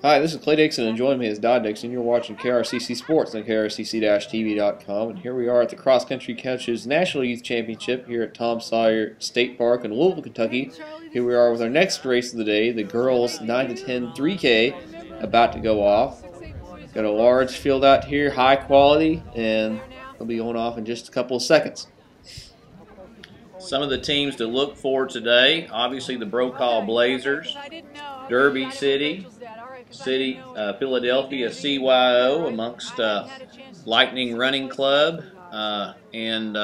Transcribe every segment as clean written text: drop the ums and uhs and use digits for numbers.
Hi, this is Clay Dixon, and joining me is Don Dixon. You're watching KRCC Sports on krcc-tv.com, and here we are at the Cross Country Coaches National Youth Championship here at Tom Sawyer State Park in Louisville, Kentucky. Here we are with our next race of the day, the girls 9-10 3K, about to go off. Got a large field out here, high quality, and they'll be going off in just a couple of seconds. Some of the teams to look for today, obviously the Brokaw Blazers, Derby City, Philadelphia CYO amongst Lightning Running Club, and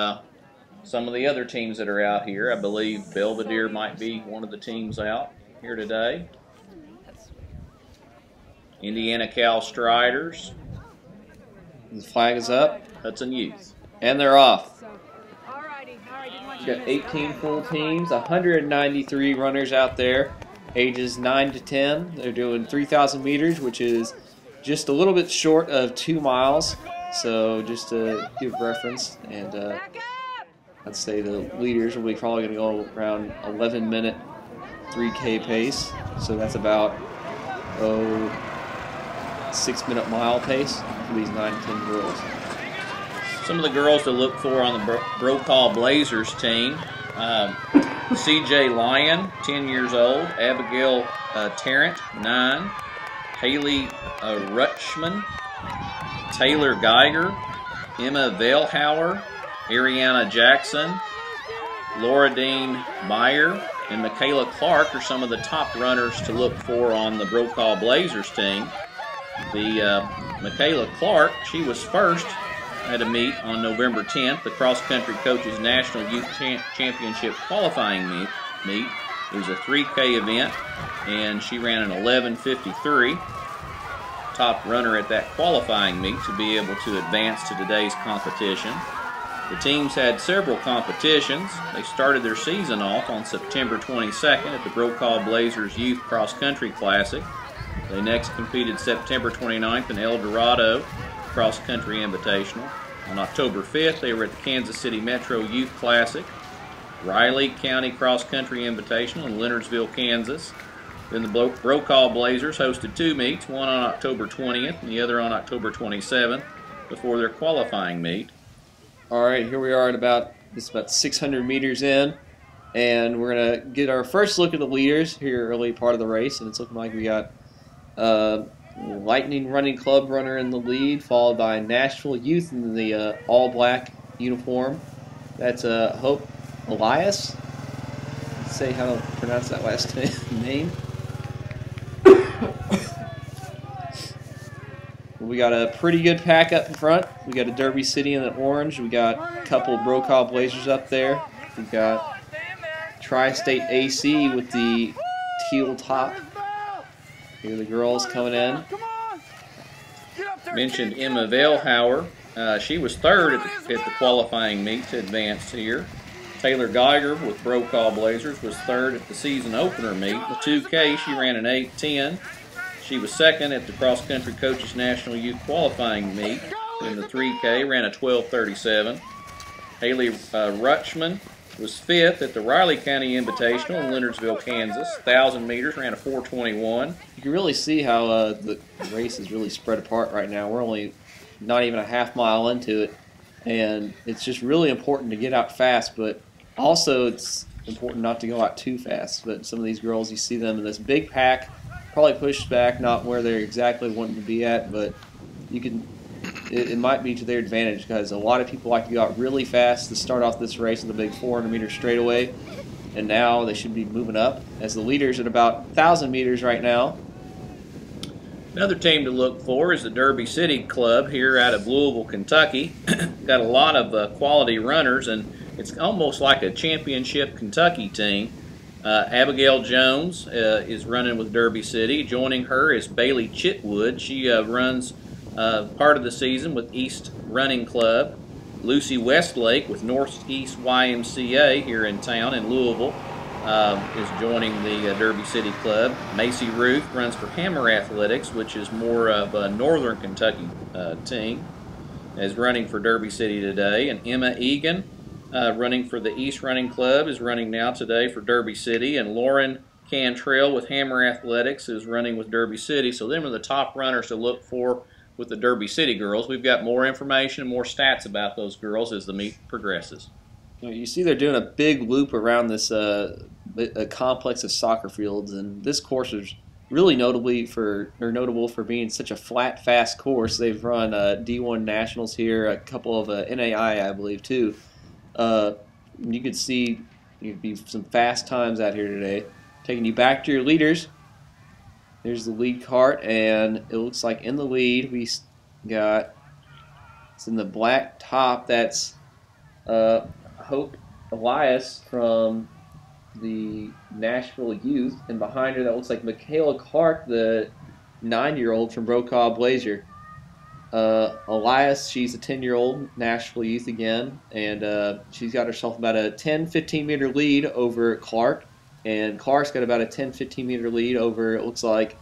some of the other teams that are out here. I believe Belvedere might be one of the teams out here today. Indiana Cal Striders. The flag is up. Hudson Youth. And they're off. We've got 18 full teams, 193 runners out there, ages 9 to 10. They're doing 3,000 meters, which is just a little bit short of 2 miles. So just to give reference, and I'd say the leaders will be probably going to go around 11-minute 3K pace. So that's about 6-minute mile pace for these 9 to 10 girls. Some of the girls to look for on the Brokaw Blazers team. CJ Lyon, 10 years old. Abigail Tarrant, 9. Haley Rutschman. Taylor Geiger. Emma Veilhauer. Ariana Jackson. Laura Dean Meyer. And Michaela Clark are some of the top runners to look for on the Brokaw Blazers team. The Michaela Clark, she was first at a meet on November 10th, the Cross Country Coaches National Youth Championship qualifying meet. It was a 3K event, and she ran an 11:53, top runner at that qualifying meet to be able to advance to today's competition. The teams had several competitions. They started their season off on September 22nd at the Brokaw Blazers Youth Cross Country Classic. They next competed September 29th in El Dorado Cross Country Invitational. On October 5th, they were at the Kansas City Metro Youth Classic, Riley County Cross Country Invitational in Leonardsville, Kansas. Then the Brokaw Blazers hosted 2 meets, one on October 20th and the other on October 27th, before their qualifying meet. All right, here we are at about 600 meters in, and we're going to get our first look at the leaders here early part of the race, and it's looking like we got Lightning Running Club runner in the lead, followed by Nashville Youth in the all-black uniform. That's Hope Elias. Let's say how to pronounce that last name. We got a pretty good pack up in front. We got a Derby City in the orange. We got a couple of Brokaw Blazers up there. We got Tri-State AC with the teal top. Here are the girls coming in. Mentioned Emma Veilhauer. She was third at the qualifying meet to advance here. Taylor Geiger with Brokaw Blazers was third at the season opener meet. The 2K, she ran an 8:10. She was second at the Cross Country Coaches National Youth qualifying meet. In the 3K, ran a 12:37. Haley Rutschman was fifth at the Riley County Invitational in Leonardsville, Kansas. 1,000 meters, ran a 4:21. You can really see how the race is really spread apart right now. We're only not even a half mile into it, and it's just really important to get out fast, but also it's important not to go out too fast. But some of these girls, you see them in this big pack, probably pushed back, not where they're exactly wanting to be at, but you can. It might be to their advantage because a lot of people like to go out really fast to start off this race with a big 400-meter straightaway, and now they should be moving up as the leaders at about 1,000 meters right now. Another team to look for is the Derby City Club here out of Louisville, Kentucky. Got a lot of quality runners, and it's almost like a championship Kentucky team. Abigail Jones is running with Derby City. Joining her is Bailey Chitwood. She runs part of the season with East Running Club. Lucy Westlake with Northeast YMCA here in town in Louisville is joining the Derby City Club. Macy Ruth runs for Hammer Athletics, which is more of a Northern Kentucky team, is running for Derby City today. And Emma Egan running for the East Running Club is running now today for Derby City. And Lauren Cantrell with Hammer Athletics is running with Derby City. So them are the top runners to look for with the Derby City girls. We've got more information and more stats about those girls as the meet progresses. You see they're doing a big loop around this a complex of soccer fields, and this course is really notable for being such a flat, fast course. They've run D1 Nationals here, a couple of NAI, I believe, too. You could see there'd be some fast times out here today. Taking you back to your leaders. There's the lead cart, and it looks like in the lead we got, it's in the black top, that's Hope Elias from the Nashville Youth, and behind her that looks like Michaela Clark, the 9-year-old from Brokaw Blazer. Elias, she's a 10-year-old Nashville Youth again, and she's got herself about a 10-15 meter lead over Clark. And Clark's got about a 10-15 meter lead over, it looks like,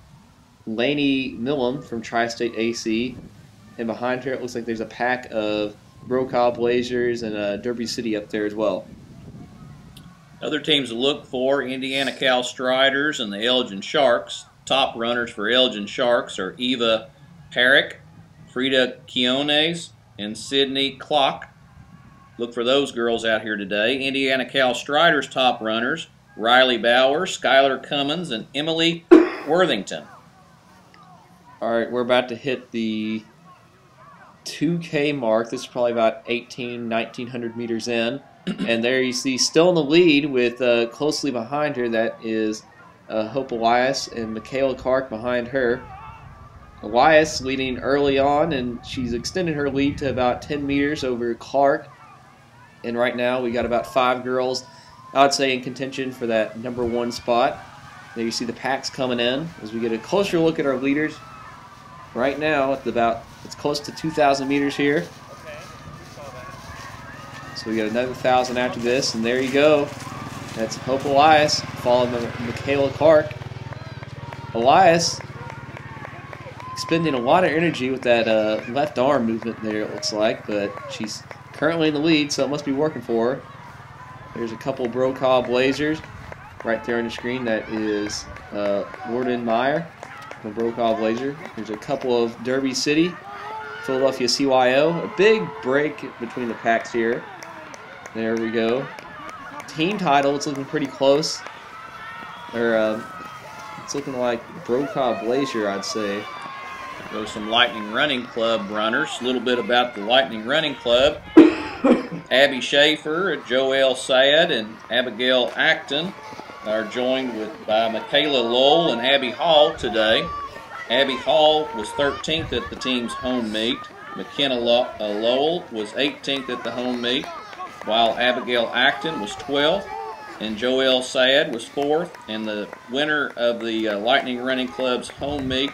Lainey Millam from Tri-State AC. And behind her, it looks like there's a pack of Brokaw Blazers and Derby City up there as well. Other teams to look for, Indiana Cal Striders and the Elgin Sharks. Top runners for Elgin Sharks are Eva Herrick, Frida Quiones, and Sydney Clock. Look for those girls out here today. Indiana Cal Striders top runners, Riley Bauer, Skylar Cummins, and Emily Worthington. All right, we're about to hit the 2K mark. This is probably about 1900 meters in. And there you see, still in the lead with closely behind her, that is Hope Elias and Michaela Clark behind her. Elias leading early on, and she's extended her lead to about 10 meters over Clark. And right now we got about 5 girls, I would say, in contention for that #1 spot. There you see the packs coming in as we get a closer look at our leaders. Right now it's close to 2,000 meters here. So we got another 1,000 after this, and there you go. That's Hope Elias, followed by Michaela Clark. Elias expending a lot of energy with that left arm movement there, it looks like, but she's currently in the lead, so it must be working for her. There's a couple Brokaw Blazers right there on the screen. That is Warden Meyer from Brokaw Blazer. There's a couple of Derby City, Philadelphia CYO. A big break between the packs here. There we go. Team title, it's looking pretty close. It's looking like Brokaw Blazer, I'd say. There's some Lightning Running Club runners. A little bit about the Lightning Running Club. Abby Schaefer, Joelle Sad, and Abigail Acton are joined by Michaela Lowell and Abby Hall today. Abby Hall was 13th at the team's home meet. McKenna Lowell was 18th at the home meet, while Abigail Acton was 12th, and Joelle Sad was 4th. And the winner of the Lightning Running Club's home meet,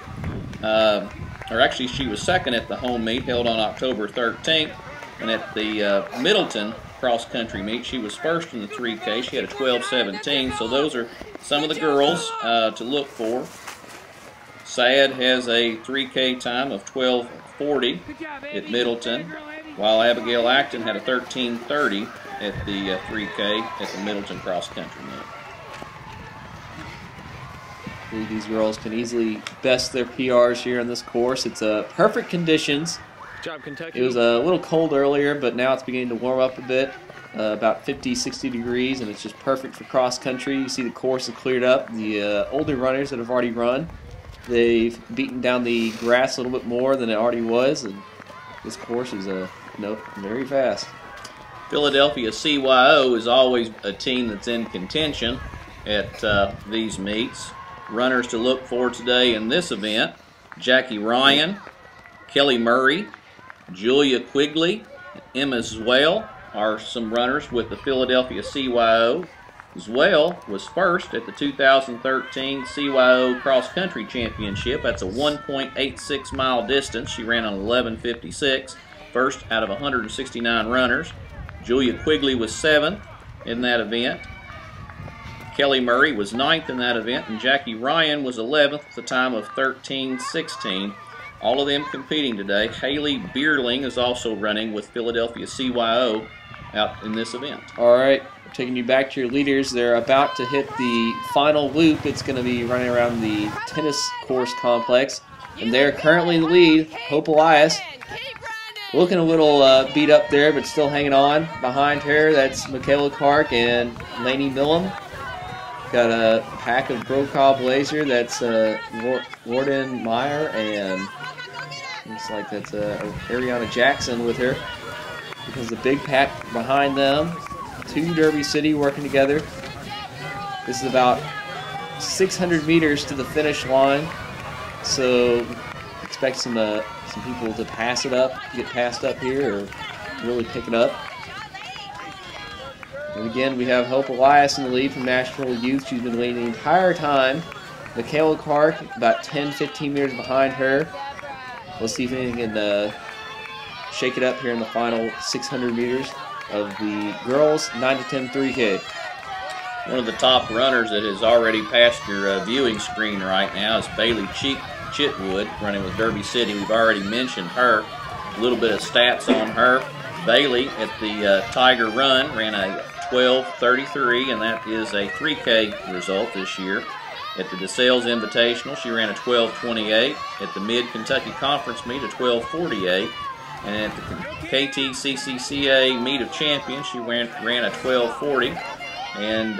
or actually she was 2nd at the home meet held on October 13th, and at the Middleton cross-country meet she was 1st in the 3K. She had a 12:17, so those are some of the girls to look for. Sad has a 3K time of 12:40 at Middleton, while Abigail Acton had a 13:30 at the 3K at the Middleton cross-country meet. I believe these girls can easily best their PRs here on this course. It's perfect conditions. Job, Kentucky. It was a little cold earlier, but now it's beginning to warm up a bit, about 50, 60 degrees, and it's just perfect for cross-country. You see the course is cleared up. The older runners that have already run, they've beaten down the grass a little bit more than it already was, and this course is very fast. Philadelphia CYO is always a team that's in contention at these meets. Runners to look for today in this event: Jackie Ryan, Kelly Murray, Julia Quigley, Emma Zwell are some runners with the Philadelphia CYO. Zwell was 1st at the 2013 CYO Cross Country Championship. That's a 1.86 mile distance. She ran on 11:56, 1st out of 169 runners. Julia Quigley was 7th in that event. Kelly Murray was 9th in that event, and Jackie Ryan was 11th at the time of 13:16. All of them competing today. Haley Bierling is also running with Philadelphia CYO. out in this event. All right, taking you back to your leaders. They're about to hit the final loop. It's going to be running around the tennis course complex. And they're currently in the lead. Hope Elias looking a little beat up there, but still hanging on. Behind her, that's Michaela Clark and Lainey Millum. Got a pack of Brokaw Blazer. That's Warden Meyer, and looks like that's Ariana Jackson with her. Because the big pack behind them, 2 Derby City working together. This is about 600 meters to the finish line, so expect some people to pass it up, get passed up here, or really pick it up. And again, we have Hope Elias in the lead from Nashville Youth. She's been leading the entire time. Michaela Clark about 10-15 meters behind her. Let's see if anything can shake it up here in the final 600 meters of the girls 9-10 3K. One of the top runners that has already passed your viewing screen right now is Bailey Chitwood, running with Derby City. We've already mentioned her. A little bit of stats on her. Bailey at the Tiger Run ran a 12:33, and that is a 3K result this year. At the DeSales Invitational, she ran a 12:28. At the Mid-Kentucky Conference Meet, a 12:48. And at the Cccnyc Meet of Champions, she ran a 12:40. And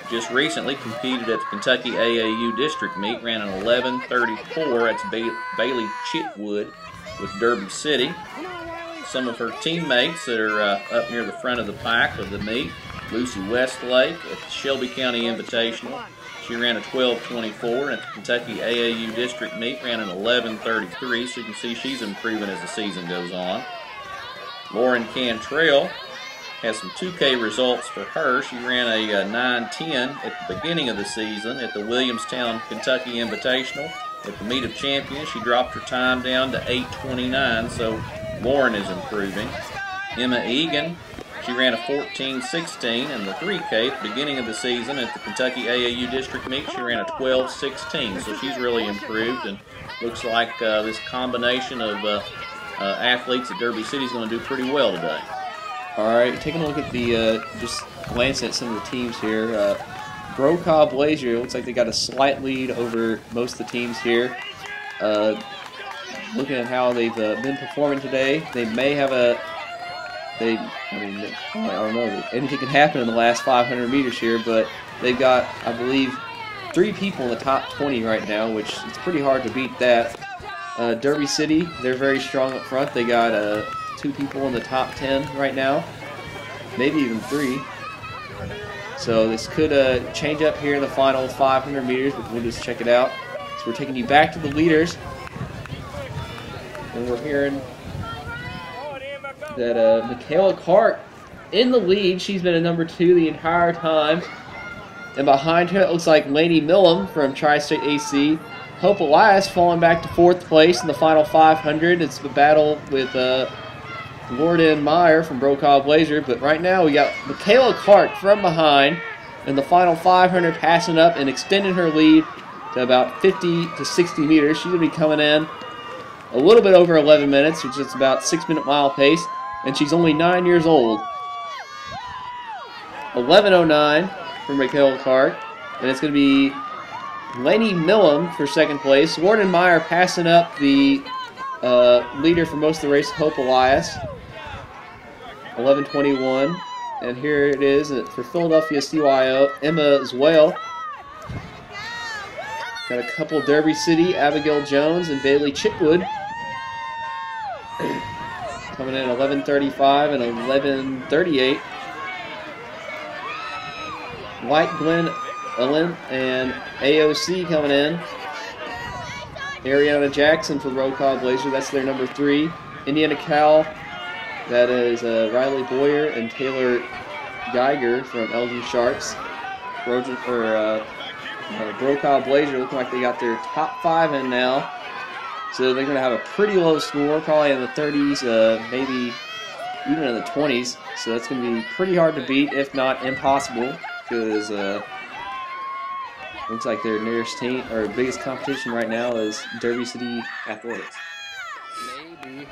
just recently competed at the Kentucky AAU District Meet, ran an 11:34. That's Bailey Chitwood with Derby City. Some of her teammates that are up near the front of the pack of the meet, Lucy Westlake at the Shelby County Invitational. She ran a 12:24, and at the Kentucky AAU District Meet ran an 11:33, so you can see she's improving as the season goes on. Lauren Cantrell has some 2K results for her. She ran a 9:10 at the beginning of the season at the Williamstown, Kentucky Invitational. At the Meet of Champions, she dropped her time down to 8:29, so Lauren is improving. Emma Egan, she ran a 14:16 in the 3K at the beginning of the season. At the Kentucky AAU District Meet, she ran a 12:16, so she's really improved, and looks like this combination of athletes at Derby City is going to do pretty well today. All right, taking a look at the, just glancing at some of the teams here. Brokaw Blazer, looks like they got a slight lead over most of the teams here. Looking at how they've been performing today, they may have I don't know, anything can happen in the last 500 meters here, but they've got, I believe, 3 people in the top 20 right now, which it's pretty hard to beat that. Derby City, they're very strong up front. They got 2 people in the top 10 right now, maybe even 3. So this could change up here in the final 500 meters, but we'll just check it out. So we're taking you back to the leaders, and we're hearing that Michaela Clark in the lead. She's been a number 2 the entire time. And behind her, it looks like Lainey Millum from Tri-State AC. Hope Elias falling back to 4th place in the final 500. It's the battle with Warden Meyer from Brokaw Blazer. But right now, we got Michaela Clark from behind in the final 500, passing up and extending her lead to about 50 to 60 meters. She's going to be coming in a little bit over 11 minutes, which is about 6-minute mile pace. And she's only 9 years old. 11:09 for Michaela Clark. And it's going to be Lainey Millum for 2nd place. Warden Meyer passing up the leader for most of the race, Hope Elias. 11:21. And here it is for Philadelphia CYO, Emma Zwell. Got a couple Derby City, Abigail Jones and Bailey Chitwood. Coming in 11:35 and 11:38. White Glen Ellen and AOC coming in. Ariana Jackson for Brokaw Blazer, that's their number 3. Indiana Cal, that is Riley Boyer and Taylor Geiger from Elgin Sharks. Brokaw Blazer looking like they got their top 5 in now. So they're going to have a pretty low score, probably in the 30s, maybe even in the 20s. So that's going to be pretty hard to beat, if not impossible, because looks like their nearest team, or biggest competition right now, is Derby City Athletics. Maybe.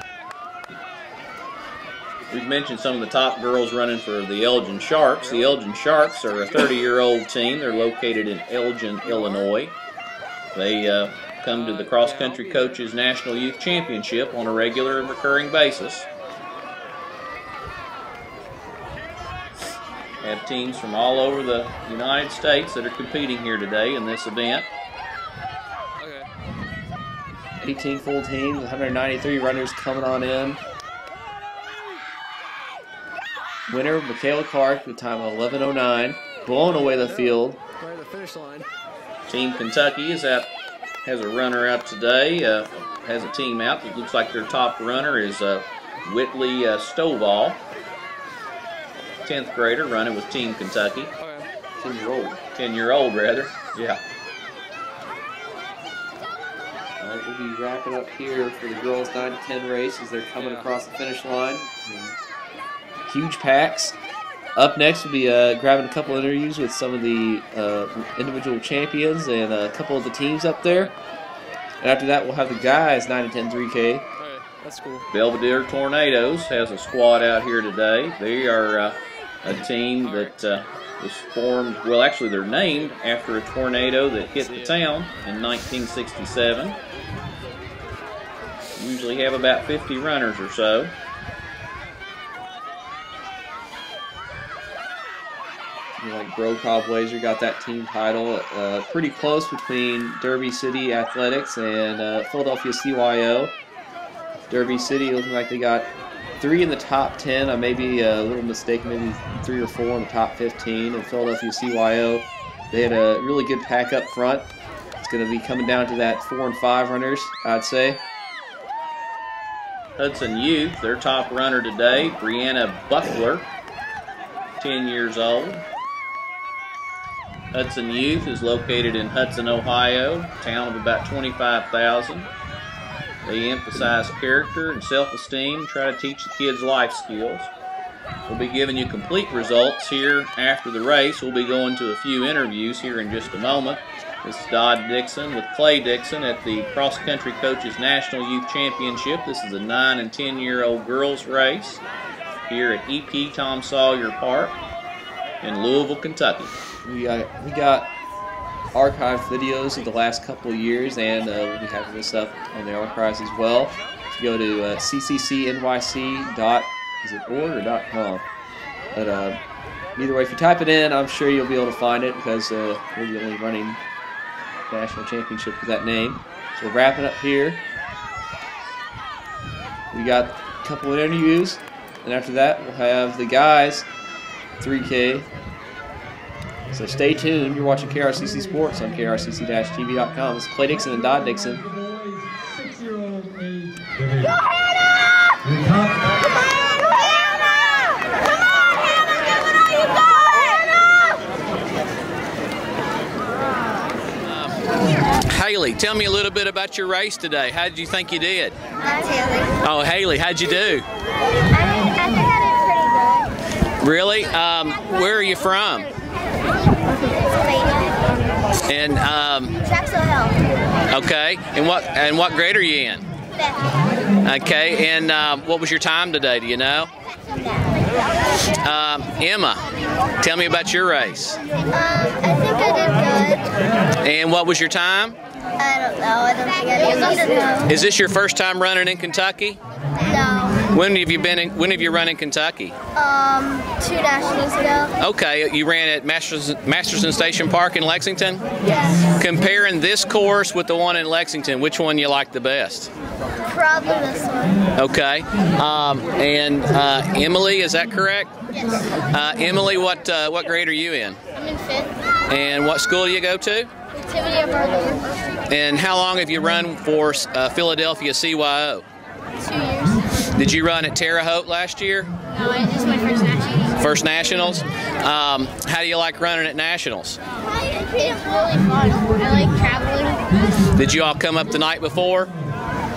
We've mentioned some of the top girls running for the Elgin Sharks. The Elgin Sharks are a 30-year-old team. They're located in Elgin, Illinois. They come to the Cross Country Coaches National Youth Championship on a regular and recurring basis. Have teams from all over the United States that are competing here today in this event. 18 full teams, 193 runners coming on in. Winner, Michaela Clark, with a time of 11:09, blowing away the field. Right at the finish line. Team Kentucky has a runner out today, has a team out. It looks like their top runner is Whitley Stovall, 10th grader running with Team Kentucky. 10-year-old. 10-year-old, rather. Yeah. All right, we'll be wrapping up here for the girls 9 to 10 race as they're coming across the finish line. Huge packs. Up next, we'll be grabbing a couple interviews with some of the individual champions and a couple of the teams up there. And after that, we'll have the guys 9 to 10 3K. That's cool. Belvedere Tornadoes has a squad out here today. They are a team that was formed, well, actually they're named after a tornado that hit the town in 1967. Usually have about 50 runners or so. Like Brokaw Blazer got that team title. Pretty close between Derby City Athletics and Philadelphia CYO. Derby City looking like they got 3 in the top 10. I may be a little mistaken, maybe 3 or 4 in the top 15. And Philadelphia CYO, they had a really good pack up front. It's going to be coming down to that 4 and 5 runners, I'd say. Hudson Youth, their top runner today, Brianna Buckler, 10 years old. Hudson Youth is located in Hudson, Ohio, a town of about 25,000. They emphasize character and self-esteem, try to teach the kids life skills. We'll be giving you complete results here after the race. We'll be going to a few interviews here in just a moment. This is Dodd Dixon with Clay Dixon at the Cross Country Coaches National Youth Championship. This is a 9 and 10-year-old girls race here at EP Tom Sawyer Park in Louisville, Kentucky. We got archived videos of the last couple of years, and we'll be having this up on the archives as well. If you go to ccnyc.org.com. But either way, if you type it in, I'm sure you'll be able to find it because we're the only running national championship with that name. So wrapping up here. We got a couple of interviews, and after that, we'll have the guys 3K. So stay tuned. You're watching KRCC Sports on krcc-tv.com. It's Clay Dixon and Dodd Dixon. Haley, tell me a little bit about your race today. How did you think you did? That's Haley. Oh, Haley, how'd you do? I think I did pretty good. Really? Where are you from? And Traxel Hill. okay. And what grade are you in? Fifth. Okay. And what was your time today? Do you know? Emma, tell me about your race. I think I did good. And what was your time? I don't know. I don't think I did. Know. Is this your first time running in Kentucky? No. When have you run in Kentucky? 2 nationals ago. Okay, you ran at Masterson Station Park in Lexington? Yes. Comparing this course with the one in Lexington, which one you like the best? Probably this one. Okay. And Emily, is that correct? Yes. Emily, what grade are you in? I'm in 5th. And what school do you go to? Activity of Burger. And how long have you run for Philadelphia CYO? 2 years. Did you run at Terre Haute last year? No, this is my first nationals. First nationals? How do you like running at nationals? It's really fun. I like traveling. Did you all come up the night before?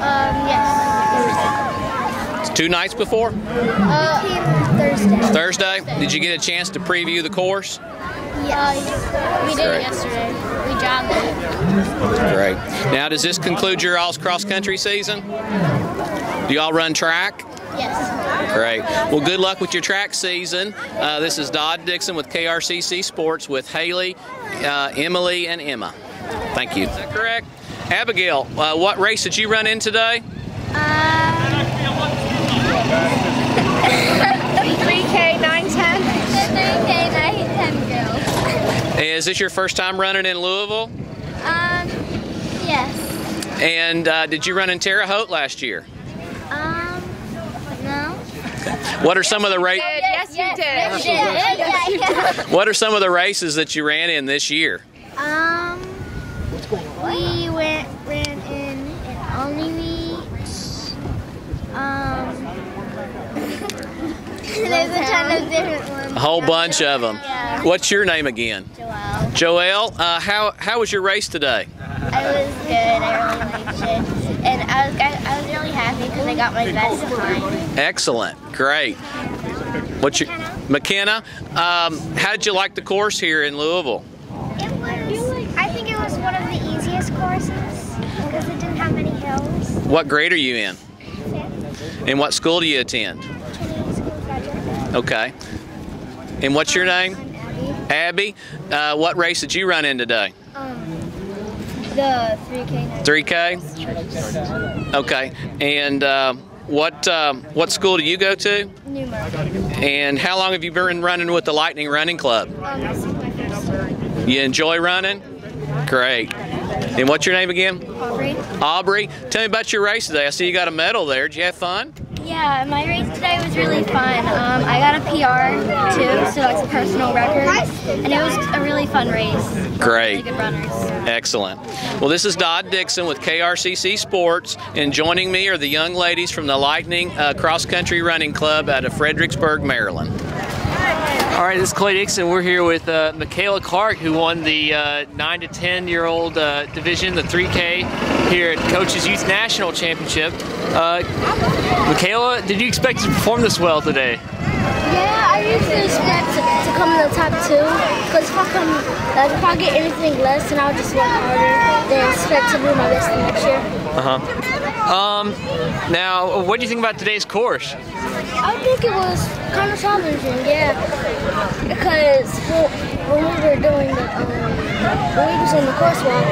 Yes. 2 nights before? Thursday. Thursday? Did you get a chance to preview the course? Yes. We did it yesterday. We jogged it. Great. Now, does this conclude your all's cross-country season? Do y'all run track? Yes. Great. Well, good luck with your track season. This is Dodd Dixon with KRCC Sports with Haley, Emily, and Emma. Thank you. Is that correct? Abigail, what race did you run in today? 3K 910. 3K 910 girls. Is this your first time running in Louisville? Yes. And did you run in Terre Haute last year? No. What are some of the races? Yes, you did. Yes, you did. What are some of the races that you ran in this year? We ran in only there's a ton of different ones. A whole bunch of them. Yeah. What's your name again? Joelle. Joelle, how was your race today? I was good. I really liked it, and I was really happy because I got my best time. Excellent, great. What's your McKenna? How did you like the course here in Louisville? I think it was one of the easiest courses because it didn't have many hills. What grade are you in? And what school do you attend? Okay. And what's your name? Abby. Abby. What race did you run in today? The 3K. 3K? Okay. And what school do you go to? Newmark. And how long have you been running with the Lightning Running Club? This is my first time. You enjoy running? Great. And what's your name again? Aubrey. Aubrey. Tell me about your race today. I see you got a medal there. Did you have fun? Yeah, my race today was really fun. I got a PR too, so that's a personal record, and it was a really fun race. Great. Really good runners. Excellent. Well, this is Dodd Dixon with KRCC Sports, and joining me are the young ladies from the Lightning Cross Country Running Club out of Fredericksburg, Maryland. All right, this is Clay Dixon. We're here with Michaela Clark, who won the 9 to 10-year-old division, the 3K, here at Coach's Youth National Championship. Michaela, did you expect to perform this well today? Yeah, I usually expect to come in the top two, because if I get anything less, then I'll just work harder than expect to do my best next year. Now, what do you think about today's course? I think it was kind of challenging, yeah, because when we were doing when we was on the course walk,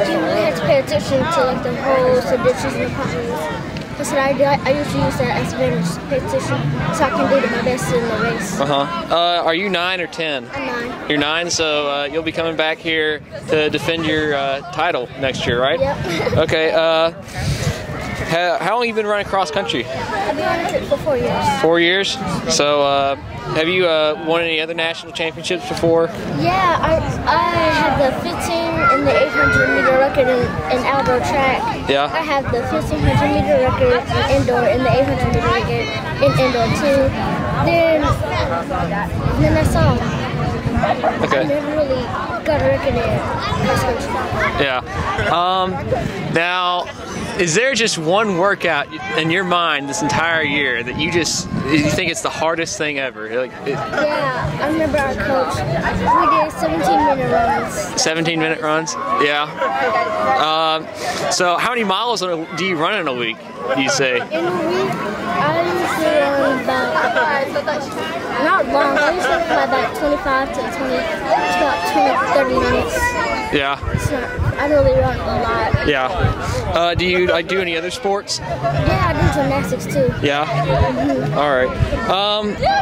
you really had to pay attention to the holes, the ditches, and the potholes. So I usually use that as advantage to pay attention, so I can do my best in the race. Are you 9 or 10? I'm 9. You're 9, so you'll be coming back here to defend your title next year, right? Yep. Okay. How long have you been running cross country? I've been running it for 4 years. 4 years? So have you won any other national championships before? Yeah, I have the 15 and the 800-meter record in outdoor track. Yeah. I have the 1500-meter record in indoor and the 800-meter record in indoor too. Then that's all. Okay. I never really got a record in cross country. Yeah. Now, is there just one workout in your mind this entire year that you think it's the hardest thing ever? Yeah, I remember our coach. We did 17-minute runs. 17-minute runs? Yeah. So how many miles do you run in a week, you say? In a week, I usually run about, not long, I usually run about 25 to 30 minutes. Yeah. It's not, I really run a lot. Yeah. Do you do any other sports? Yeah, I do gymnastics too. Yeah? All right.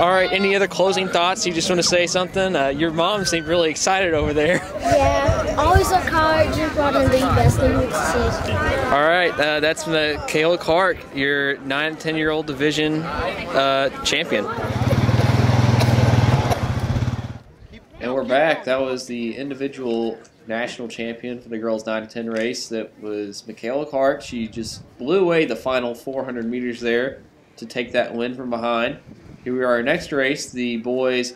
All right. Any other closing thoughts? You just want to say something? Your mom seemed really excited over there. Yeah. Always work hard, jump out, and do your best thing you succeed. All right. That's Michaela Clark, your 9 to 10-year-old division champion. And we're back. That was the individual national champion for the girls 9 to 10 race. That was Michaela Clark. She just blew away the final 400 meters there to take that win from behind. Here we are, our next race, the boys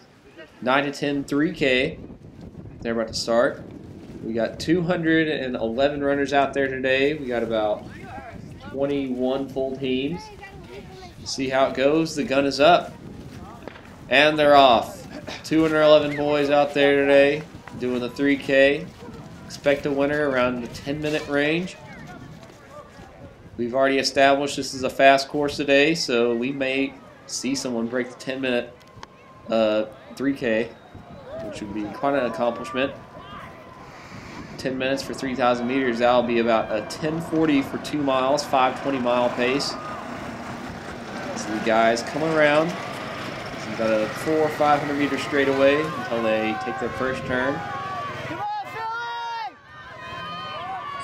9 to 10 3K. They're about to start. We got 211 runners out there today. We got about 21 full teams. See how it goes. The gun is up. And they're off. 211 boys out there today doing the 3K. Expect a winner around the 10-minute range. we've already established this is a fast course today, so we may see someone break the 10-minute 3K, which would be quite an accomplishment. 10 minutes for 3,000 meters, that'll be about a 10:40 for 2 miles, 5:20-mile pace. So the guys coming around. So you've got a 400 or 500 meter straightaway until they take their first turn.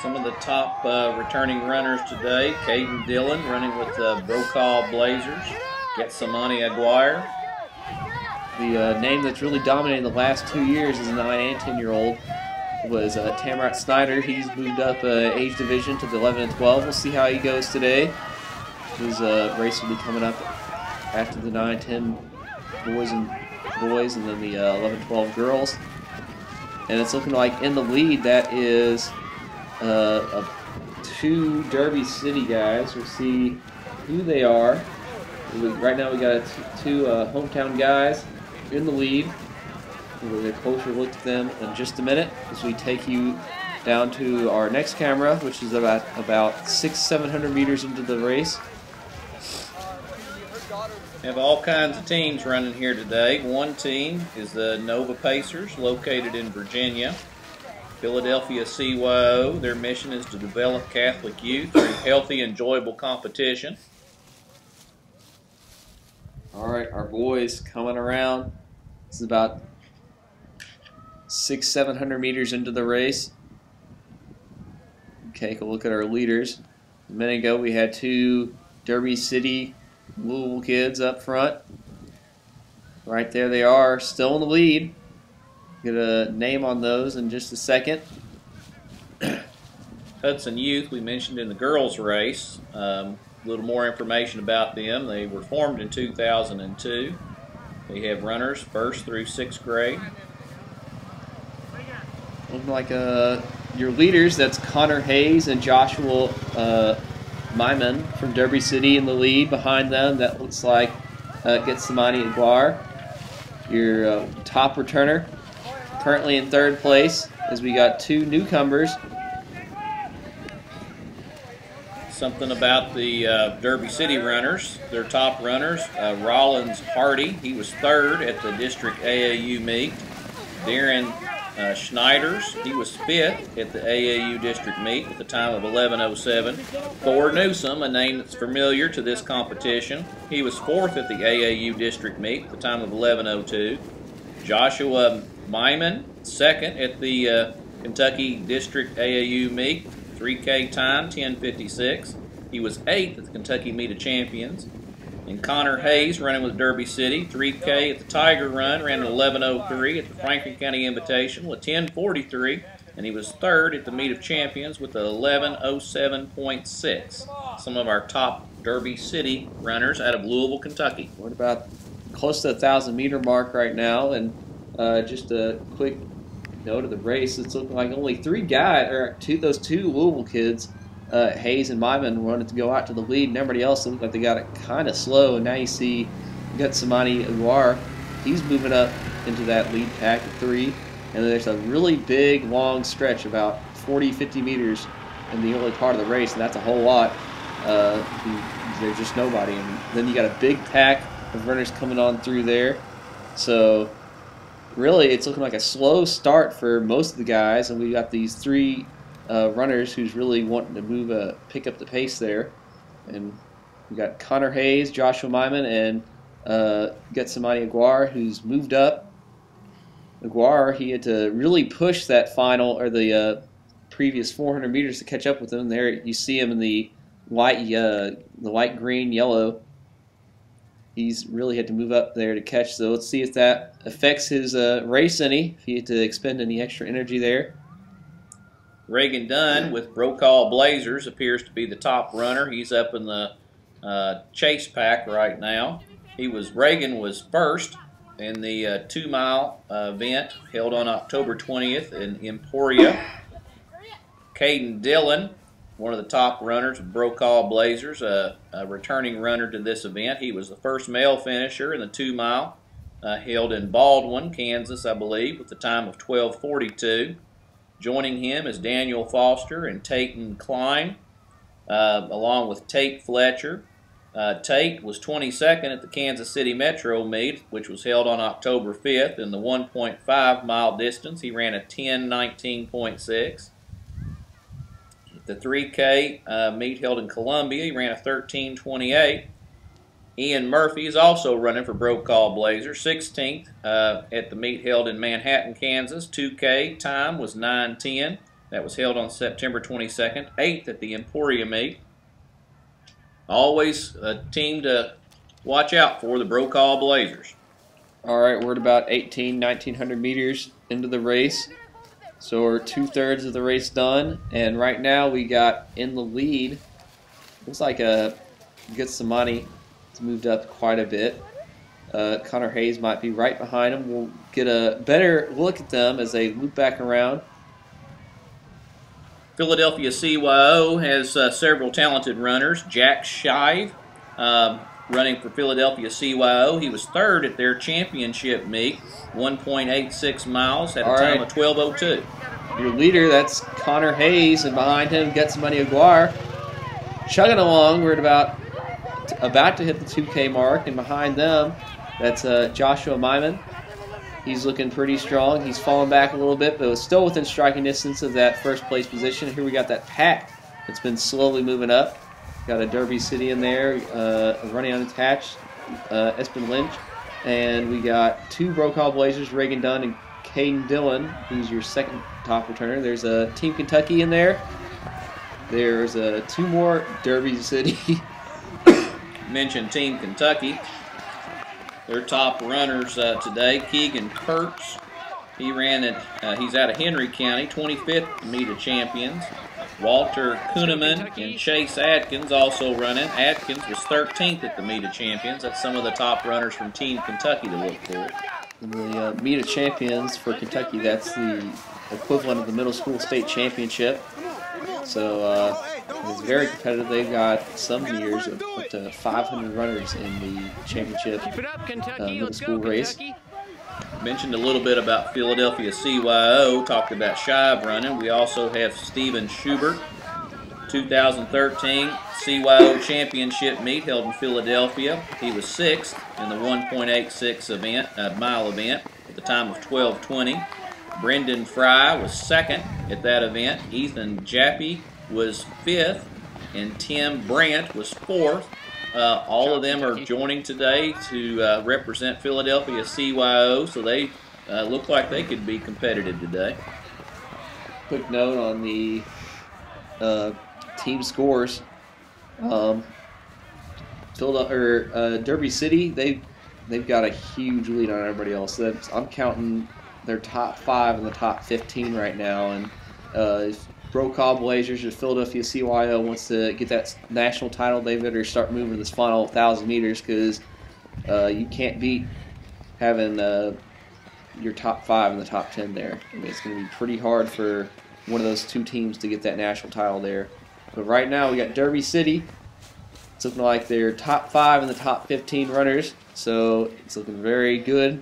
Some of the top returning runners today: Caden Dillon running with the Brokaw Blazers. Cccnyc Aguirre. The name that's really dominated the last 2 years as a 9 and 10-year-old was Tamrat Snyder. He's moved up age division to the 11 and 12. We'll see how he goes today. His race will be coming up after the 9-10 boys and then the 11-12 girls. And it's looking like in the lead that is 2 Derby City guys. We'll see who they are. Right now we got 2 hometown guys in the lead. We'll get a closer look at them in just a minute as we take you down to our next camera, which is about 600-700 meters into the race. We have all kinds of teams running here today. One team is the Nova Pacers, located in Virginia. Philadelphia CYO, their mission is to develop Catholic youth through healthy, enjoyable competition. All right, our boys coming around. This is about 600-700 meters into the race. Okay, take a look at our leaders. A minute ago we had 2 Derby City Louisville kids up front. Right there they are, still in the lead. Get a name on those in just a second. Hudson Youth, we mentioned in the girls' race. A little more information about them. They were formed in 2002. They have runners 1st through 6th grade. Looking like your leaders, that's Connor Hayes and Joshua Myman from Derby City in the lead. Behind them, that looks like Cccnyc Aguirre, your top returner. Currently in 3rd place, as we got 2 newcomers. Something about the Derby City runners, their top runners, Rollins Hardy, he was 3rd at the district AAU meet. Darren Schneiders, he was 5th at the AAU district meet with a time of 11:07. Thor Newsom, a name that's familiar to this competition, he was 4th at the AAU district meet with a time of 11:02. Joshua Myman, 2nd at the Kentucky district AAU meet, 3K time, 10:56. He was 8th at the Kentucky Meet of Champions. And Connor Hayes, running with Derby City, 3K at the Tiger Run, ran at 11:03 at the Franklin County Invitational at 10:43, and he was 3rd at the Meet of Champions with an 11:07.6. Some of our top Derby City runners out of Louisville, Kentucky. We're about close to the 1,000-meter mark right now, and just a quick note of the race. It's looking like only 3 guys, or those 2 Louisville kids, Hayes and Myman, wanted to go out to the lead, and everybody else looked like they got it kind of slow. And now you see Cccnyc Aguirre, he's moving up into that lead pack at 3, and there's a really big, long stretch, about 40-50 meters in the early part of the race, and that's a whole lot. There's just nobody, and then you got a big pack of runners coming on through there. So really, it's looking like a slow start for most of the guys, and we got these 3 runners who's really wanting to pick up the pace there. And we got Connor Hayes, Joshua Myman, and Cccnyc Aguirre, who's moved up. Aguirre, he had to really push that final, or the previous 400 meters to catch up with him. There you see him in the light green, yellow. He's really had to move up there to catch, so let's see if that affects his race any, if he had to expend any extra energy there. Reagan Dunn with Brokaw Blazers appears to be the top runner. He's up in the chase pack right now. Reagan was 1st in the 2-mile event held on October 20th in Emporia. Caden Dillon, one of the top runners of Brokaw Blazers, a returning runner to this event. He was the first male finisher in the 2-mile held in Baldwin, Kansas, I believe, with a time of 12:42. Joining him is Daniel Foster and Tayton Klein. along with Tate Fletcher. Tate was 22nd at the Kansas City Metro meet, which was held on October 5th in the 1.5 mile distance. He ran a 10:19.6. The 3K meet held in Columbia, he ran a 13:28. Ian Murphy is also running for Brokaw Blazers, 16th at the meet held in Manhattan, Kansas. 2K time was 9:10. That was held on September 22nd. 8th at the Emporia meet. Always a team to watch out for, the Brokaw Blazers. All right, we're at about 1900 meters into the race. So we're 2/3 of the race done. And right now we got in the lead. Looks like Cccnyc has moved up quite a bit. Connor Hayes might be right behind him. We'll get a better look at them as they loop back around. Philadelphia CYO has several talented runners. Jack Shive running for Philadelphia CYO. He was 3rd at their championship meet, 1.86 miles at a time of 12:02. Your leader, that's Connor Hayes, and behind him, Cccnyc Aguirre. Chugging along, we're at about to hit the 2K mark, and behind them, that's Joshua Myman. He's looking pretty strong. He's fallen back a little bit, but was still within striking distance of that first place position. Here we got that pack that's been slowly moving up. Got a Derby City in there, running unattached, Espen Lynch. And we got 2 Brokaw Blazers, Reagan Dunn and Caden Dillon, who's your second top returner. There's a Team Kentucky in there. There's 2 more Derby City. Mentioned Team Kentucky. Their top runners today, Keegan Kurtz. He ran at, he's out of Henry County, 25th meet of champions. Walter Kuhneman and Chase Atkins also running. Atkins was 13th at the meet of champions. That's some of the top runners from Team Kentucky to look for. In the meet of champions for Kentucky, that's the equivalent of the middle school state championship. So it's very competitive. They've got some years of up to 500 runners in the championship middle school race. Mentioned a little bit about Philadelphia CYO, talked about Shive running. We also have Steven Schubert, 2013 CYO championship meet held in Philadelphia. He was 6th in the 1.86 mile event at the time of 12:20. Brendan Fry was 2nd at that event. Ethan Jappy was 5th, and Tim Brandt was 4th. All of them are joining today to represent Philadelphia CYO, so they look like they could be competitive today. Quick note on the team scores. Derby City, they've got a huge lead on everybody else. I'm counting their top 5 and the top 15 right now, and if Brokaw Blazers or Philadelphia CYO wants to get that national title, they better start moving this final 1,000 meters, because you can't beat having your top 5 and the top 10 there. I mean, it's going to be pretty hard for one of those 2 teams to get that national title there. But right now we got Derby City. It's looking like they're top 5 and the top 15 runners, so it's looking very good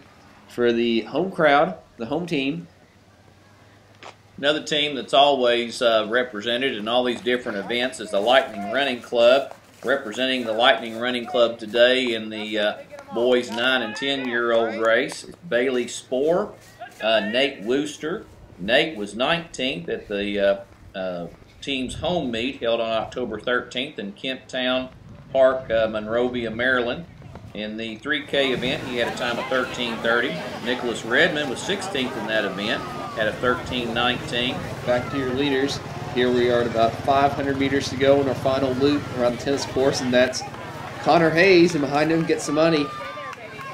for the home crowd, the home team. Another team that's always represented in all these different events is the Lightning Running Club. Representing the Lightning Running Club today in the boys 9 and 10-year-old race is Bailey Spohr, Nate Wooster. Nate was 19th at the team's home meet held on October 13th in Kemptown Park, Monrovia, Maryland. In the 3K event, he had a time of 13:30. Nicholas Redmond was 16th in that event, had a 13:19. Back to your leaders. Here we are at about 500 meters to go in our final loop around the tennis course, and that's Connor Hayes, and behind him Cccnyc.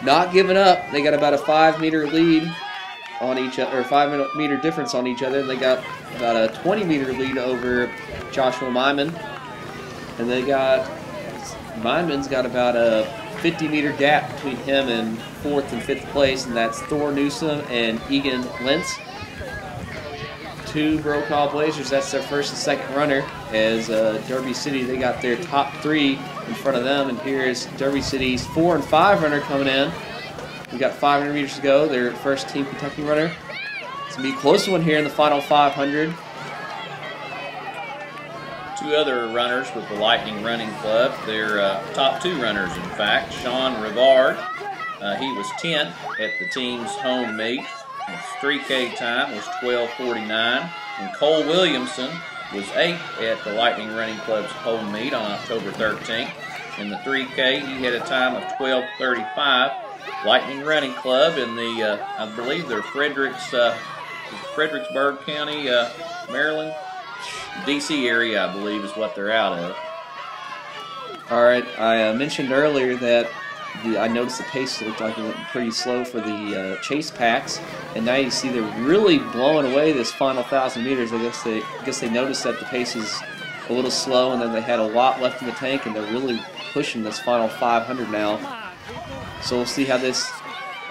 Not giving up. They got about a 5-meter lead on each other, or 5-meter difference on each other, and they got about a 20-meter lead over Joshua Myman. And Myman's got about a 50-meter gap between him and 4th and 5th place, and that's Thor Newsom and Egan Lentz. 2 Brokaw Blazers, that's their first and second runner, as Derby City, they got their top 3 in front of them, and here's Derby City's 4 and 5 runner coming in. We got 500 meters to go, their first Team Kentucky runner. It's going to be a close one here in the final 500. two other runners with the Lightning Running Club. They're top two runners, in fact. Sean Rivard, he was 10th at the team's home meet. His 3K time was 12:49. And Cole Williamson was 8th at the Lightning Running Club's home meet on October 13th. In the 3K, he had a time of 12:35. Lightning Running Club in the, I believe they're Fredericksburg County, Maryland, D.C. area, I believe, is what they're out of. All right, I mentioned earlier that I noticed the pace looked like it went pretty slow for the chase packs, and now you see they're really blowing away this final 1,000 meters. I guess they noticed that the pace is a little slow, and then they had a lot left in the tank, and they're really pushing this final 500 now. So we'll see how this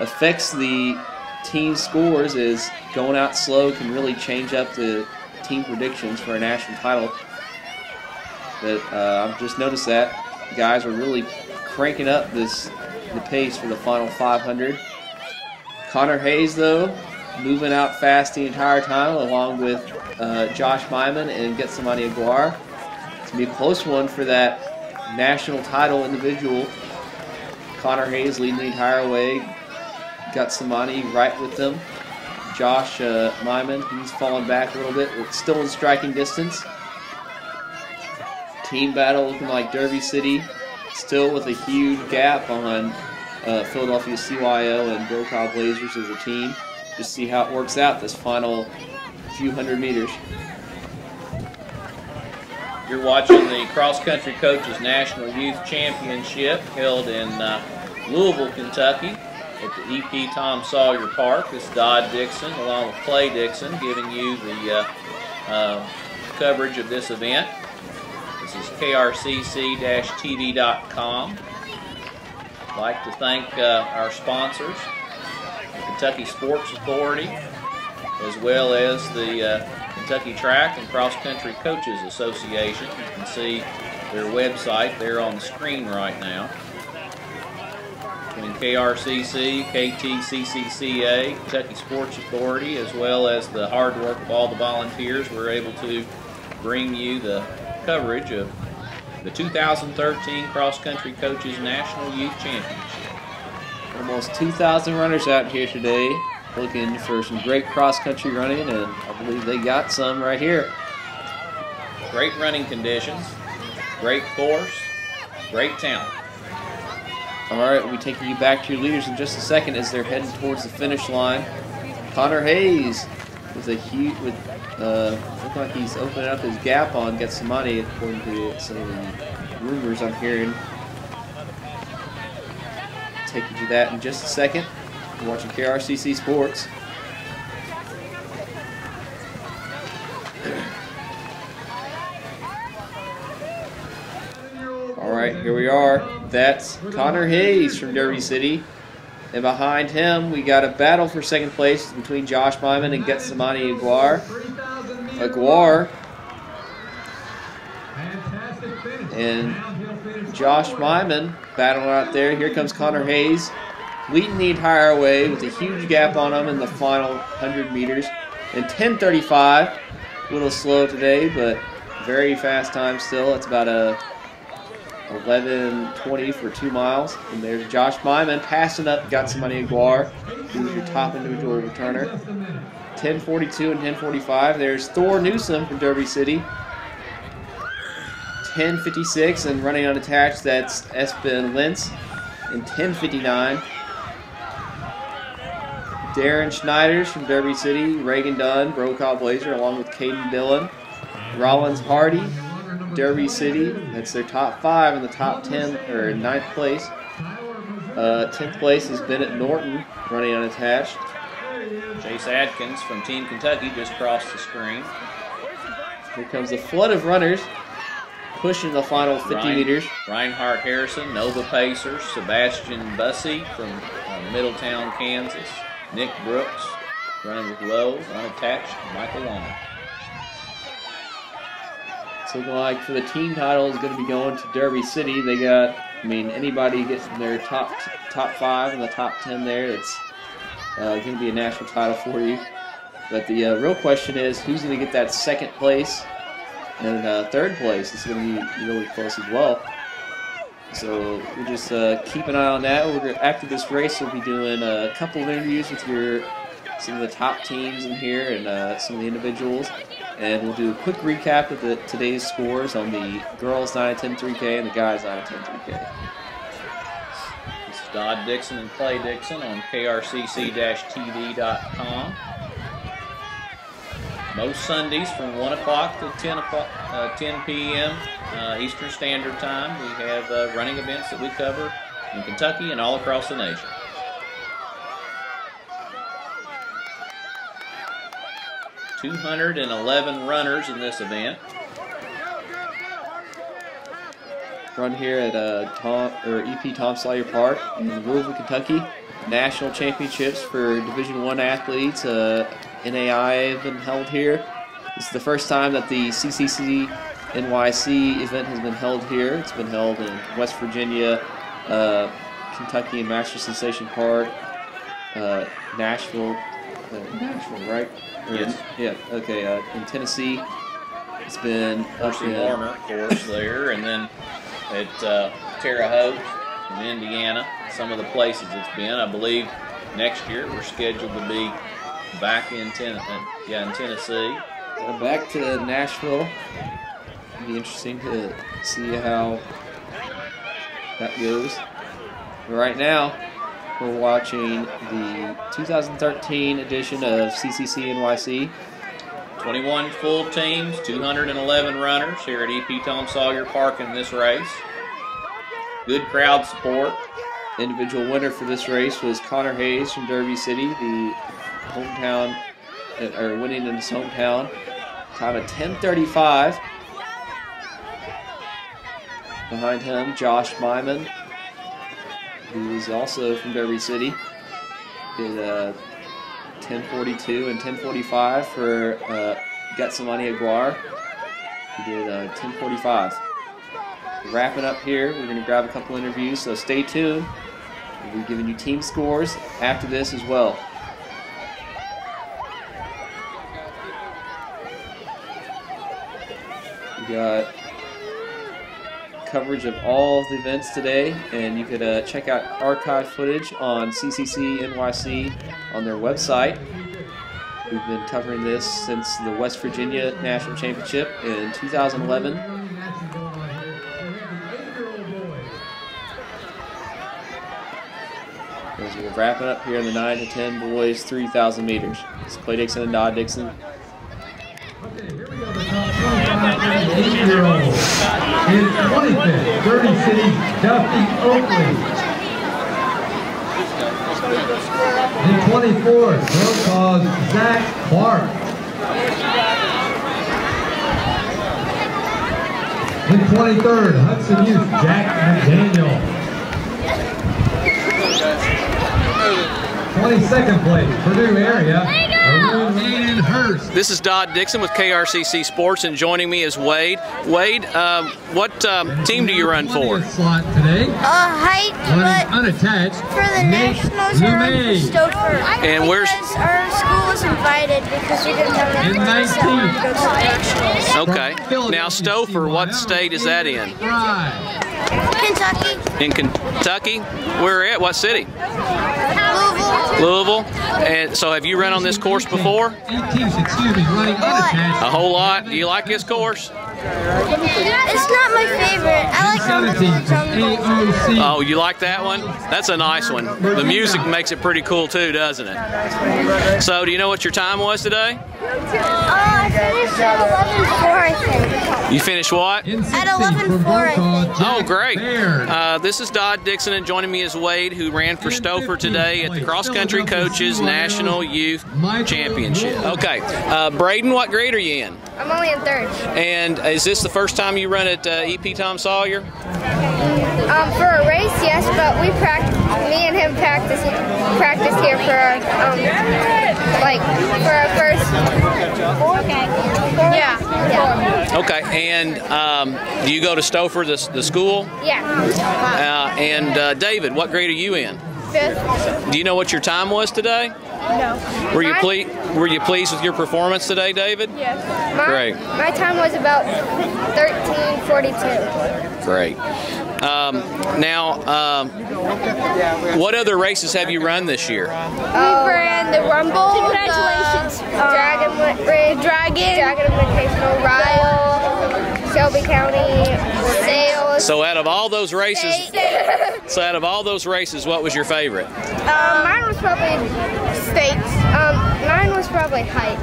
affects the team scores, as going out slow can really change up the team predictions for a national title. But I've just noticed that guys are really cranking up the pace for the final 500. Connor Hayes, though, moving out fast the entire time, along with Josh Myman and Cccnyc. It's going to be a close one for that national title individual. Connor Hayes leading the entire way. Cccnyc right with them. Josh Myman, he's fallen back a little bit, but still in striking distance. Team battle looking like Derby City, still with a huge gap on Philadelphia CYO and Brokaw Blazers as a team. Just see how it works out this final few hundred meters. You're watching the Cross Country Coaches National Youth Championship held in Louisville, Kentucky at the EP Tom Sawyer Park. This is Dodd Dixon along with Clay Dixon giving you the coverage of this event. This is krcc-tv.com. I'd like to thank our sponsors, the Kentucky Sports Authority, as well as the Kentucky Track and Cross Country Coaches Association. You can see their website there on the screen right now. Between KRCC, KTCCCA, Kentucky Sports Authority, as well as the hard work of all the volunteers, we're able to bring you the coverage of the 2013 Cross Country Coaches National Youth Championship. Almost 2,000 runners out here today, looking for some great cross-country running, and I believe they got some right here. Great running conditions, great course, great talent. All right, we'll be taking you back to your leaders in just a second as they're heading towards the finish line. Connor Hayes with a huge, looks like he's opening up his gap on Cccnyc, according to some of the rumors I'm hearing. Take you to that in just a second. You're watching KRCC Sports. All right, here we are. That's Connor Hayes from Derby City. And behind him, we got a battle for second place between Josh Myman and Cccnyc Aguar. And Josh Myman battling out there. Here comes Connor Hayes, leading the entire way with a huge gap on him in the final 100 meters. And 10:35, a little slow today, but very fast time still. It's about a 11:20 for 2 miles. And there's Josh Myman passing up Cccnyc Aguar, who's your top individual returner. 10:42 and 10:45. There's Thor Newsom from Derby City. 10:56 and running unattached, that's Espen Lentz in 10:59. Darren Schneiders from Derby City, Reagan Dunn, Brokaw Blazer, along with Caden Dillon. Rollins Hardy, Derby City, that's their top 5 in the top 10, or 9th place. 10th place is Bennett Norton, running unattached. Chase Adkins from Team Kentucky just crossed the screen. Here comes a flood of runners pushing the final 50 meters. Reinhardt Harrison, Nova Pacers, Sebastian Bussey from Middletown, Kansas. Nick Brooks running with Lowe, unattached, Michael Long. It's looking like for the team title is going to be going to Derby City. They got, anybody getting their top 5 and the top 10 there, it's going to be a national title for you. But the real question is, who's going to get that second place And third place is going to be really close as well. So we'll just keep an eye on that. After this race, we'll be doing a couple of interviews with some of the top teams in here and some of the individuals. And we'll do a quick recap of today's scores on the girls 9-10 3K and the guys 9-10 3K. This is Dodd Dixon and Clay Dixon on krcc-tv.com. Most Sundays from 1 o'clock to 10 p.m. Eastern Standard Time. We have running events that we cover in Kentucky and all across the nation. $211 runners in this event. Run here at EP Tom Sawyer Park in Louisville, Kentucky. National championships for Division I athletes. NAI have been held here. This is the first time that the Cccnyc event has been held here. It's been held in West Virginia, Kentucky, and Masterson Station Park, Nashville, right? Yes. Yeah. Okay. In Tennessee, it's been Percy Warner, of course, there, and then at Terre Haute in Indiana. Some of the places it's been. I believe next year we're scheduled to be back in Tennessee. Back to Nashville. It'll be interesting to see how that goes. But right now, we're watching the 2013 edition of Cccnyc. 21 full teams, 211 runners here at EP Tom Sawyer Park in this race. Good crowd support. Individual winner for this race was Connor Hayes from Derby City, the hometown, or winning in his hometown. Time of 10:35. Behind him, Josh Myman, who is also from Derby City, did 10:42 and 10:45 for Cccnyc Aguirre, who did 10:45. Wrapping up here, we're going to grab a couple interviews, so stay tuned. We'll be giving you team scores after this as well. We got coverage of all of the events today, and you could check out archive footage on Cccnyc on their website. We've been covering this since the West Virginia National Championship in 2011. As we're wrapping up here in the 9-10 boys 3,000 meters. It's Clay Dixon and Dodd Dixon. Okay, here we go. The top 8-year-old in 25th, Derby City, Duffy Oakley. In 24th, Brokaw Zach Clark. In 23rd, Hudson Youth, Jack McDaniel. 22nd place, Purdue area, Arun Hayden Hurst. This is Dodd Dixon with KRCC Sports, and joining me is Wade. Wade, what team do you run for? Slot today. Height, but Unattached. for the Nationals, I run for Stouffer. And where's Because our school was invited because we didn't have In enough to 19th. go to the Nationals. okay? Now Stouffer, what state is that in? Right. Kentucky, In Kentucky? Where at? What city? Louisville. Louisville. And so, have you run on this course before? 18th, excuse me, running unattached. A whole lot. Do you like this course? It's not my favorite. I like all the 17th, AOC. Oh, you like that one? That's a nice one. The music makes it pretty cool too, doesn't it? So, do you know what your time was today? I finished at 11:04, I think. You finished what? In 16th, At 11:04, I Brokaw, think. Oh, great. Baird. This is Dodd Dixon, and joining me is Wade, who ran for Stouffer today at the Cross Country Coaches National Youth Championship. Okay. Braden, what grade are you in? I'm only in third. And is this the first time you run at EP Tom Sawyer? For a race, yes, but me and him practiced here for our, for our first. Yeah. Okay. And do you go to Stouffer, the school? Yeah. And David, what grade are you in? Fifth. Do you know what your time was today? No. Were you pleased with your performance today, David? Yes. Great. My time was about 13:42. Great. Now, what other races have you run this year? We ran the Rumble. Congratulations. Dragon Invitational, Ryle, Shelby County, Sales. So out of all those races, what was your favorite? Mine was probably stakes. Mine was probably height.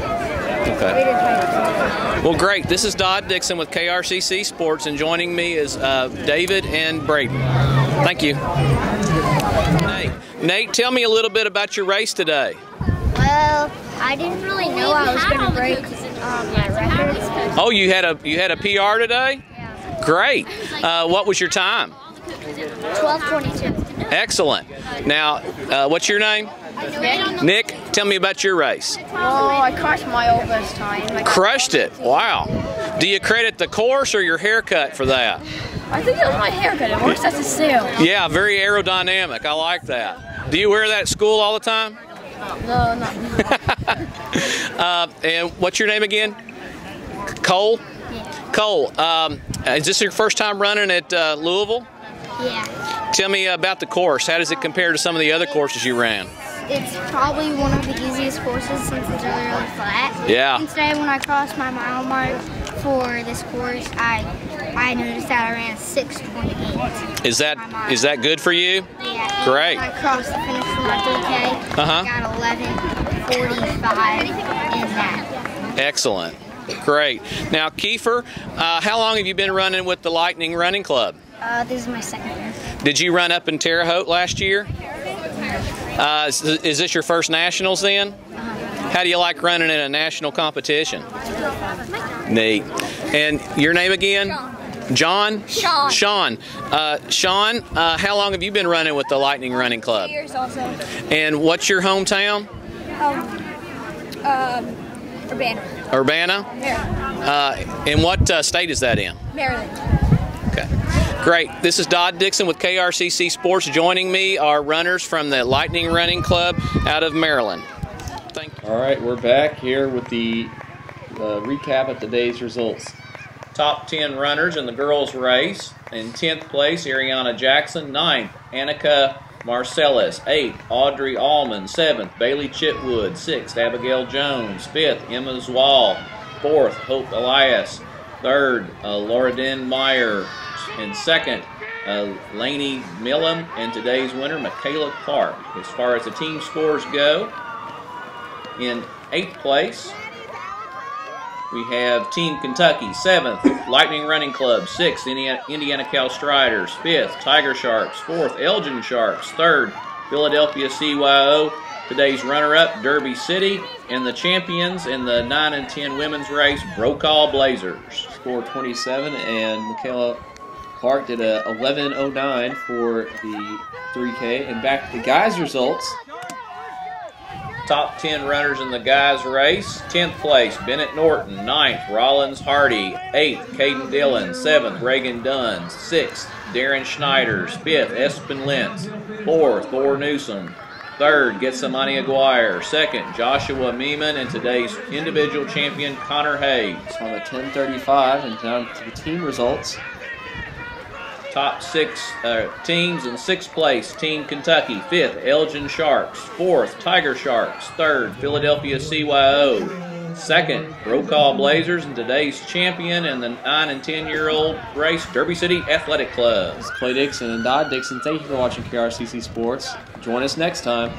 Okay. We did height. Well, great. This is Dodd Dixon with KRCC Sports, and joining me is David and Braden. Thank you. Nate, tell me a little bit about your race today. Well, I didn't really know I was going to break my records. Oh, you had a PR today? Yeah. Great. What was your time? 12:22. Excellent. Now, what's your name? Nick, tell me about your race. Oh, I crushed my oldest time. Crushed it. Wow. Do you credit the course or your haircut for that? I think it was my haircut. It works as a sail. Yeah, very aerodynamic. I like that. Do you wear that at school all the time? No, not. And what's your name again? Cole? Yeah. Cole, is this your first time running at Louisville? Yeah. Tell me about the course. How does it compare to some of the other courses you ran? It's probably one of the easiest courses since it's really, really flat. Yeah. And today when I crossed my mile mark for this course, I noticed that I ran 6:28. Is that good for you? Yeah. Great. When I crossed the finish for my 3K, I got 11:45 in that. Excellent. Great. Now, Kiefer, how long have you been running with the Lightning Running Club? This is my second year. Did you run up in Terre Haute last year? Is this your first nationals then? How do you like running in a national competition? Neat. And your name again? John? Sean. Sean. Sean, how long have you been running with the Lightning Running Club? 2 years also. And what's your hometown? Urbana. Urbana? Maryland. And what state is that in? Maryland. Okay. Great. This is Dodd Dixon with KRCC Sports. Joining me are runners from the Lightning Running Club out of Maryland. Thank you. All right, we're back here with the recap of today's results. Top 10 runners in the girls' race. In 10th place, Ariana Jackson. 9th, Annika Marcellus. 8th, Audrey Allman. 7th, Bailey Chitwood. 6th, Abigail Jones. 5th, Emma Zwall. 4th, Hope Elias. 3rd, Laura Den Meyer. And 2nd, Lainey Millam. And today's winner, Michaela Clark. As far as the team scores go, in 8th place, we have Team Kentucky. 7th, Lightning Running Club. 6th, Indiana Cal Striders. 5th, Tiger Sharks. 4th, Elgin Sharks. 3rd, Philadelphia CYO. Today's runner-up, Derby City. And the champions in the 9 and 10 women's race, Brokaw Blazers. Score 27, and Michaela Clark did a 11:09 for the 3K. And back to the guys' results. Top 10 runners in the guys' race. 10th place, Bennett Norton. 9th, Rollins Hardy. 8th, Caden Dillon. 7th, Reagan Dunn. 6th, Darren Schneiders. 5th, Espen Lentz. 4th, Thor Newsom. 3rd, Getsamani Aguirre. 2nd, Joshua Meeman. And today's individual champion, Connor Hayes. On the 10:35, and down to the team results. Top 6 teams in 6th place, Team Kentucky. 5th, Elgin Sharks. 4th, Tiger Sharks. 3rd, Philadelphia CYO. 2nd, Brokaw Blazers. And today's champion in the 9 and 10-year-old race, Derby City Athletic Club. This is Clay Dixon and Dodd Dixon. Thank you for watching KRCC Sports. Join us next time.